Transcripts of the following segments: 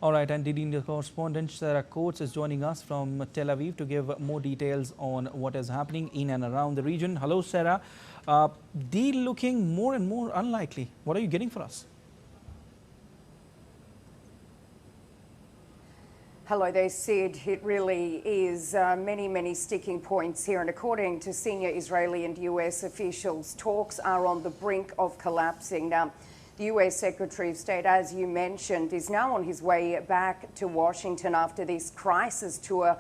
All right, and DD correspondent Sarah Coates is joining us from Tel Aviv to give more details on what is happening in and around the region. Hello, Sarah. Deal looking more and more unlikely. What are you getting for us? Hello there, Sid. It really is many sticking points here. And according to senior Israeli and US officials, talks are on the brink of collapsing. Now, the US Secretary of State, as you mentioned, is now on his way back to Washington after this crisis tour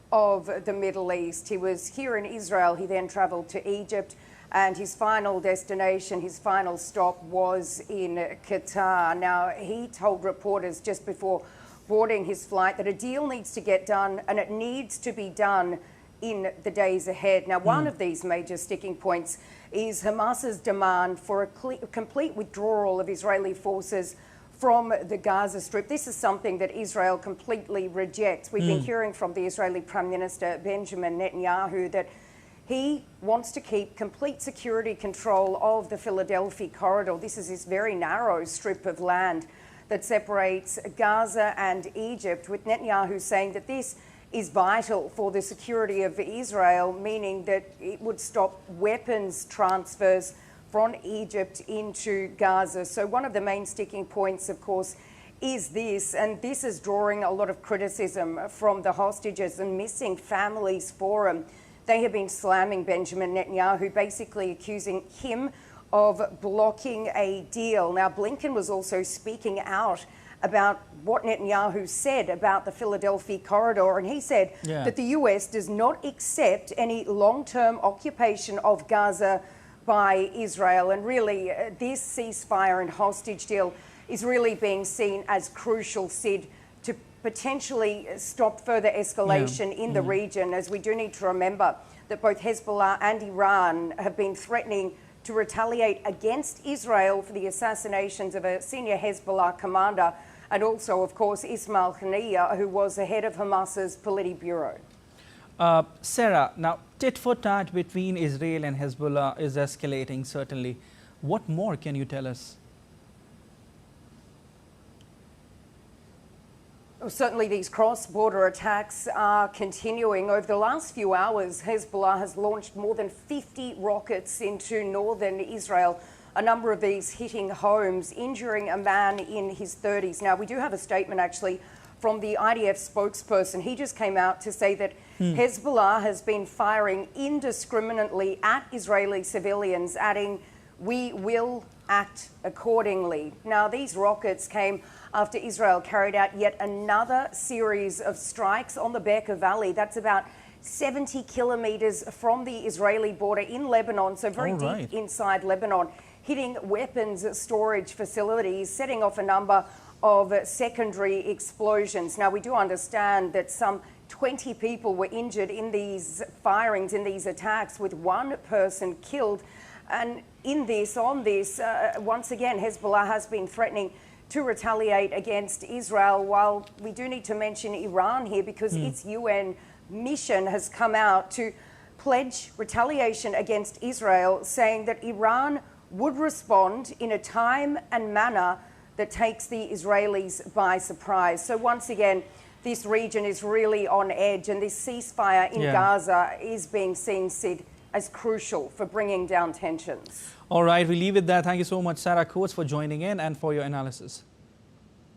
of the Middle East. He was here in Israel. He then travelled to Egypt, and his final destination, his final stop was in Qatar. Now, he told reporters just before boarding his flight that a deal needs to get done, and it needs to be done in the days ahead. Now, one of these major sticking points is Hamas's demand for a complete withdrawal of Israeli forces from the Gaza Strip. This is something that Israel completely rejects. We've been hearing from the Israeli Prime Minister Benjamin Netanyahu that he wants to keep complete security control of the Philadelphia corridor. This is this very narrow strip of land that separates Gaza and Egypt, with Netanyahu saying that this is vital for the security of Israel, meaning that it would stop weapons transfers from Egypt into Gaza. So one of the main sticking points, of course, is this, and this is drawing a lot of criticism from the hostages and Missing Families Forum. They have been slamming Benjamin Netanyahu, basically accusing him of blocking a deal. Now, Blinken was also speaking out about what Netanyahu said about the Philadelphia corridor, and he said that the US does not accept any long-term occupation of Gaza by Israel. And really, this ceasefire and hostage deal is really being seen as crucial, Sid, to potentially stop further escalation in the region, as we do need to remember that both Hezbollah and Iran have been threatening to retaliate against Israel for the assassinations of a senior Hezbollah commander, and also, of course, Ismail Haniyeh, who was the head of Hamas's Politburo. Sarah, now tit for tat between Israel and Hezbollah is escalating, certainly. What more can you tell us? Well, certainly these cross-border attacks are continuing. Over the last few hours, Hezbollah has launched more than 50 rockets into northern Israel, a number of these hitting homes, injuring a man in his 30s. Now, we do have a statement actually from the IDF spokesperson. He just came out to say that Hezbollah has been firing indiscriminately at Israeli civilians, adding, "We will act accordingly." Now, these rockets came after Israel carried out yet another series of strikes on the Bekaa Valley. That's about 70 kilometres from the Israeli border in Lebanon, so very deep inside Lebanon, hitting weapons storage facilities, setting off a number of secondary explosions. Now, we do understand that some 20 people were injured in these firings, in these attacks, with one person killed. And once again, Hezbollah has been threatening to retaliate against Israel, while we do need to mention Iran here because its UN mission has come out to pledge retaliation against Israel, saying that Iran would respond in a time and manner that takes the Israelis by surprise. So once again, this region is really on edge, and this ceasefire in Gaza is being seen, Sid, as crucial for bringing down tensions. All right, we leave it there. Thank you so much, Sarah Coates, for joining in and for your analysis.